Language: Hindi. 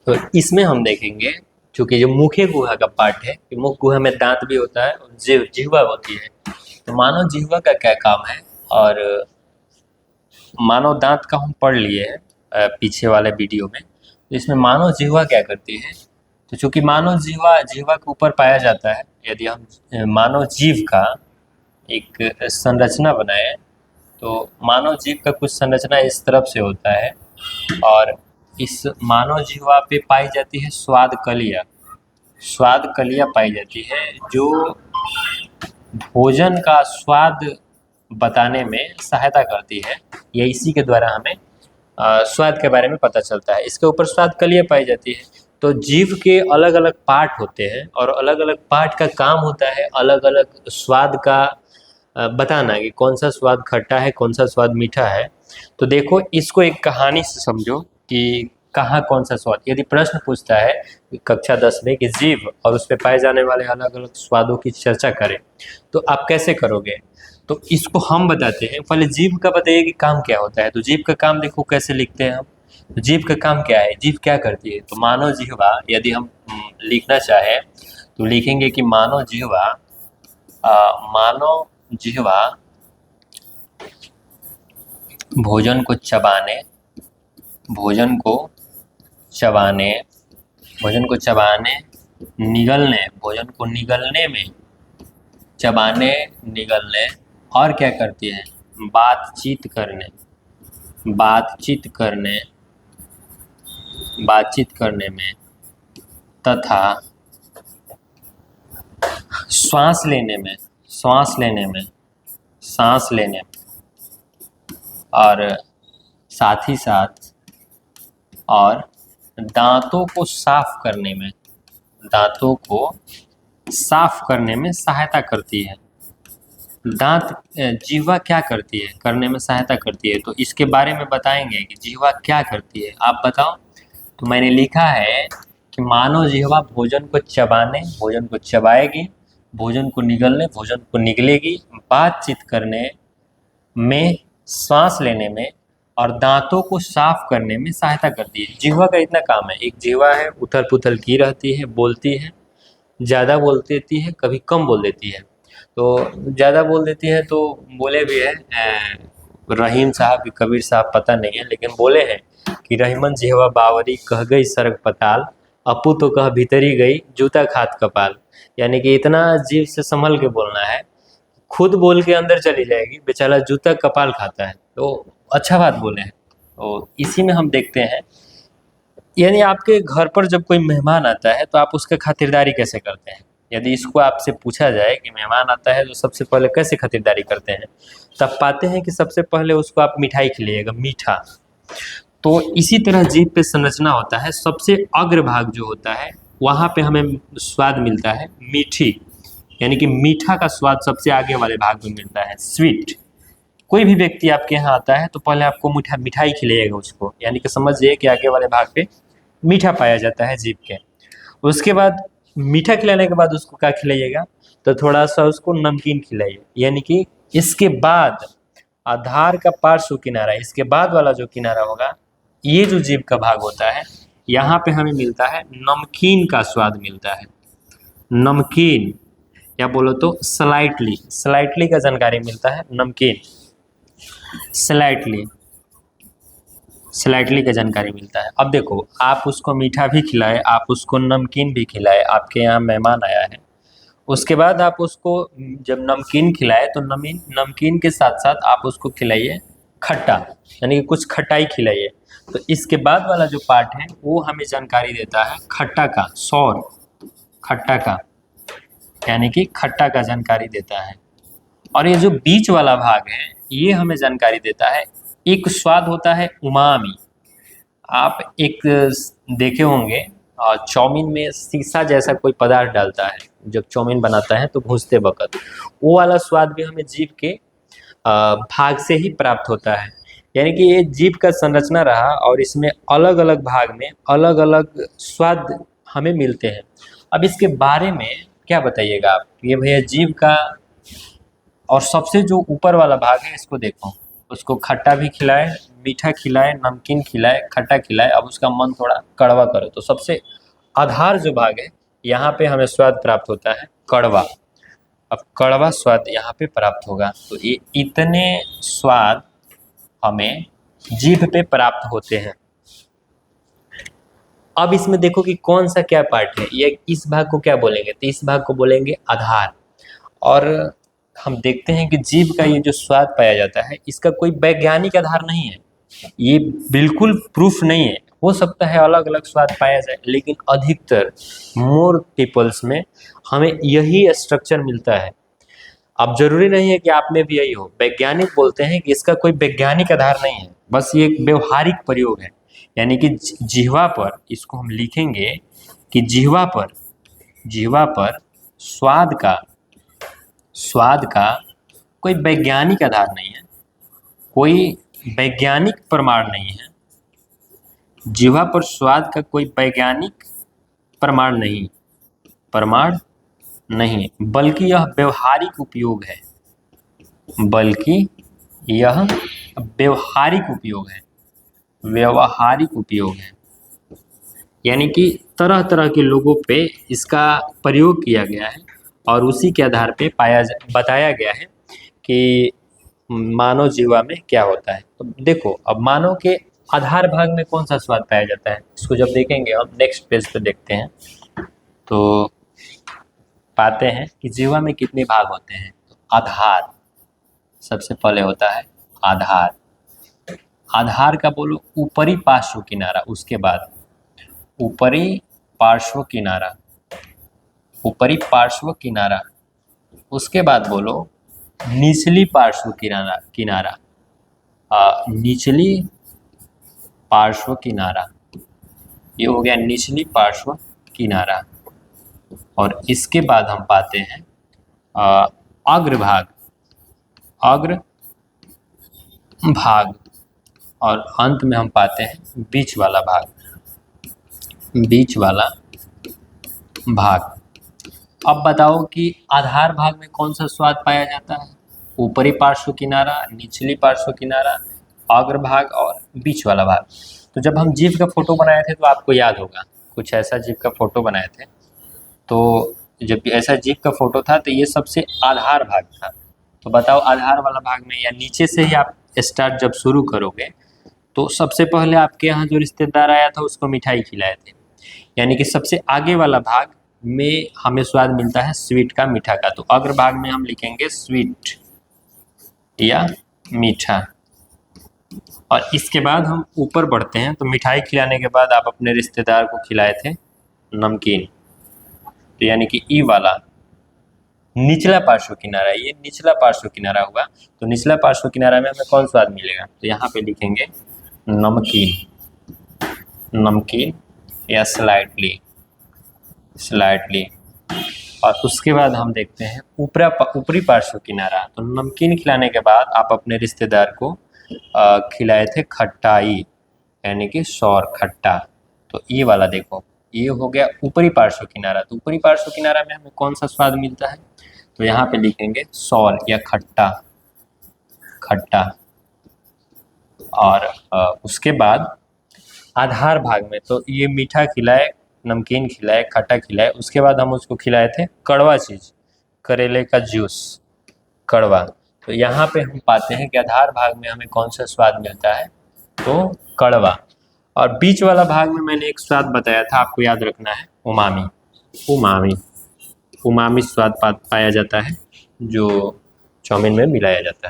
तो इसमें हम देखेंगे, चूंकि जो मुख्य गुहा का पार्ट है, कि मुख्य गुहा में दांत भी होता है और जिह्वा होती है। तो मानव जिह्वा का क्या काम है, और मानव दांत का हम पढ़ लिए हैं पीछे वाले वीडियो में। तो इसमें मानव जिह्वा क्या करती है, तो चूंकि मानव जिह्वा के ऊपर पाया जाता है, यदि हम मानव जीव का एक संरचना बनाए, तो मानव जीव का कुछ संरचना इस तरफ से होता है, और इस मानव जिह्वा पे पाई जाती है स्वाद कलियाँ। स्वाद कलियाँ पाई जाती है जो भोजन का स्वाद बताने में सहायता करती है, या इसी के द्वारा हमें स्वाद के बारे में पता चलता है। इसके ऊपर स्वाद कलियाँ पाई जाती है। तो जीव के अलग अलग पार्ट होते हैं, और अलग अलग पार्ट का काम होता है अलग अलग स्वाद का बताना, कि कौन सा स्वाद खट्टा है, कौन सा स्वाद मीठा है। तो देखो, इसको एक कहानी से समझो कि कहाँ कौन सा स्वाद। यदि प्रश्न पूछता है कक्षा 10 में कि जीव और उस पर पाए जाने वाले अलग अलग स्वादों की चर्चा करें, तो आप कैसे करोगे। तो इसको हम बताते हैं। पहले जीव का बताइए कि काम क्या होता है। तो जीव का काम देखो कैसे लिखते हैं हम। तो जीव का काम क्या है, जीव क्या करती है। तो मानव जिह्वा यदि हम लिखना चाहें तो लिखेंगे कि मानव जिह्वा भोजन को चबाने, भोजन को निगलने, भोजन को निगलने में, चबाने निगलने, और क्या करती है, बातचीत करने में, तथा सांस लेने में, और साथ ही साथ और दांतों को साफ करने में सहायता करती है। दांत जिह्वा क्या करती है, करने में सहायता करती है। तो इसके बारे में बताएंगे कि जिह्वा क्या करती है, आप बताओ। तो मैंने लिखा है कि मानव जिह्वा भोजन को चबाएगी, भोजन को निगलने, भोजन को निगलेगी, बातचीत करने में, सांस लेने में, और दांतों को साफ करने में सहायता करती है। जिह्वा का इतना काम है। एक जिह्वा है, उथल पुथल की रहती है, बोलती है, ज़्यादा बोल देती है, कभी कम बोल देती है। तो ज़्यादा बोल देती है तो बोले भी है रहीम साहब कि कबीर साहब पता नहीं है, लेकिन बोले हैं कि रहीमन जिह्वा बावरी कह गई सर्ग पताल, अपू तो कह भीतरी गई जूता खात कपाल। यानी कि इतना जीव से संभल के बोलना है, खुद बोल के अंदर चली जाएगी, बेचारा जूता कपाल खाता है। तो अच्छा बात बोले हैं। तो इसी में हम देखते हैं, यानी आपके घर पर जब कोई मेहमान आता है तो आप उसके खातिरदारी कैसे करते हैं। यदि इसको आपसे पूछा जाए कि मेहमान आता है तो सबसे पहले कैसे खातिरदारी करते हैं, तब पाते हैं कि सबसे पहले उसको आप मिठाई खिलाइएगा, मीठा। तो इसी तरह जीभ पे संरचना होता है। सबसे अग्रभाग जो होता है वहाँ पे हमें स्वाद मिलता है मीठी, यानी कि मीठा का स्वाद सबसे आगे वाले भाग में मिलता है, स्वीट। कोई भी व्यक्ति आपके यहाँ आता है तो पहले आपको मिठाई खिलाइएगा उसको, यानी कि समझिए कि आगे वाले भाग पे मीठा पाया जाता है जीभ के। उसके बाद मीठा खिलाने के बाद उसको क्या खिलाइएगा, तो थोड़ा सा उसको नमकीन खिलाइए, यानी कि इसके बाद आधार का पार्श्व किनारा, इसके बाद वाला जो किनारा होगा, ये जो जीभ का भाग होता है, यहाँ पे हमें मिलता है नमकीन का स्वाद मिलता है। नमकीन, या बोलो तो स्लाइटली का जानकारी मिलता है। नमकीन, स्लाइटली का जानकारी मिलता है। अब देखो, आप उसको मीठा भी खिलाए, आप उसको नमकीन भी खिलाए, आपके यहाँ मेहमान आया है, उसके बाद आप उसको जब नमकीन खिलाए तो नमकीन के साथ साथ आप उसको खिलाइए खट्टा, यानी कि कुछ खटाई खिलाइए। तो इसके बाद वाला जो पार्ट है वो हमें जानकारी देता है खट्टा का, खट्टा का, यानी कि खट्टा का जानकारी देता है। और ये जो बीच वाला भाग है ये हमें जानकारी देता है, एक स्वाद होता है उमामी। आप एक देखे होंगे चाउमीन में शीशा जैसा कोई पदार्थ डालता है जब चाउमीन बनाता है तो भूनते वक्त, वो वाला स्वाद भी हमें जीभ के भाग से ही प्राप्त होता है। यानी कि ये जीभ का संरचना रहा और इसमें अलग अलग भाग में अलग अलग स्वाद हमें मिलते हैं। अब इसके बारे में क्या बताइएगा आप, ये भैया जीभ का, और सबसे जो ऊपर वाला भाग है इसको देखो, उसको खट्टा भी खिलाए, मीठा खिलाए, नमकीन खिलाए, खट्टा खिलाए, अब उसका मन थोड़ा कड़वा करो। तो सबसे आधार जो भाग है यहाँ पे हमें स्वाद प्राप्त होता है कड़वा। अब कड़वा स्वाद यहाँ पे प्राप्त होगा। तो ये इतने स्वाद हमें जीभ पे प्राप्त होते हैं। अब इसमें देखो कि कौन सा क्या पार्ट है, ये इस भाग को क्या बोलेंगे, तो इस भाग को बोलेंगे आधार। और हम देखते हैं कि जीभ का ये जो स्वाद पाया जाता है इसका कोई वैज्ञानिक आधार नहीं है, ये बिल्कुल प्रूफ नहीं है। हो सकता है अलग अलग स्वाद पाया जाए, लेकिन अधिकतर मोर पीपल्स में हमें यही स्ट्रक्चर मिलता है। अब जरूरी नहीं है कि आप में भी यही हो। वैज्ञानिक बोलते हैं कि इसका कोई वैज्ञानिक आधार नहीं है, बस ये एक व्यवहारिक प्रयोग है। यानी कि जिह्वा पर, इसको हम लिखेंगे कि जिह्वा पर स्वाद का कोई वैज्ञानिक आधार नहीं है, कोई वैज्ञानिक प्रमाण नहीं है। जिह्वा पर स्वाद का कोई वैज्ञानिक प्रमाण नहीं, बल्कि यह व्यवहारिक उपयोग है, व्यवहारिक उपयोग है। यानी कि तरह तरह के लोगों पे इसका प्रयोग किया गया है और उसी के आधार पे बताया गया है कि मानव जीवा में क्या होता है। तो देखो, अब मानव के आधार भाग में कौन सा स्वाद पाया जाता है, इसको जब देखेंगे हम नेक्स्ट पेज पे देखते हैं तो पाते हैं कि जीवा में कितने भाग होते हैं। तो आधार सबसे पहले होता है आधार का बोलो ऊपरी पार्श्व किनारा, उसके बाद ऊपरी पार्श्व किनारा, उसके बाद बोलो निचली पार्श्व किनारा, निचली पार्श्व किनारा, ये हो गया निचली पार्श्व किनारा। और इसके बाद हम पाते हैं अग्रभाग, और अंत में हम पाते हैं बीच वाला भाग। अब बताओ कि आधार भाग में कौन सा स्वाद पाया जाता है, ऊपरी पार्श्व किनारा, निचली पार्श्व किनारा, अग्रभाग और बीच वाला भाग। तो जब हम जीभ का फोटो बनाए थे तो आपको याद होगा, कुछ ऐसा जीभ का फोटो बनाए थे। तो जब ऐसा जीभ का फोटो था तो ये सबसे आधार भाग था। तो बताओ आधार वाला भाग में या नीचे से ही आप स्टार्ट जब शुरू करोगे तो सबसे पहले आपके यहाँ जो रिश्तेदार आया था उसको मिठाई खिलाए थे। यानी कि सबसे आगे वाला भाग में हमें स्वाद मिलता है स्वीट का, मीठा का। तो अग्र भाग में हम लिखेंगे स्वीट या मीठा। और इसके बाद हम ऊपर बढ़ते हैं। तो मिठाई खिलाने के बाद आप अपने रिश्तेदार को खिलाए थे नमकीन, तो यानी कि ई वाला निचला पार्श्व किनारा, ये निचला पार्श्व किनारा हुआ। तो निचला पार्श्व किनारा में हमें कौन स्वाद मिलेगा, तो यहाँ पे लिखेंगे नमकीन या स्लाइटली। और उसके बाद हम देखते हैं ऊपरी पार्श्व किनारा। तो नमकीन खिलाने के बाद आप अपने रिश्तेदार को खिलाए थे खट्टाई, यानी कि सौर खट्टा। तो ये वाला देखो, ये हो गया ऊपरी पार्श्व किनारा। तो ऊपरी पार्श्व किनारा में हमें कौन सा स्वाद मिलता है, तो यहाँ पे लिखेंगे सौर या खट्टा। और उसके बाद आधार भाग में तो ये मीठा खिलाए, नमकीन खिलाए, खट्टा खिलाए, उसके बाद हम उसको खिलाए थे कड़वा चीज, करेले का जूस, कड़वा। तो यहाँ पे हम पाते हैं कि आधार भाग में हमें कौन सा स्वाद मिलता है, तो कड़वा। और बीच वाला भाग में मैंने एक स्वाद बताया था, आपको याद रखना है, उमामी स्वाद पाया जाता है, जो चाउमीन में मिलाया जाता है।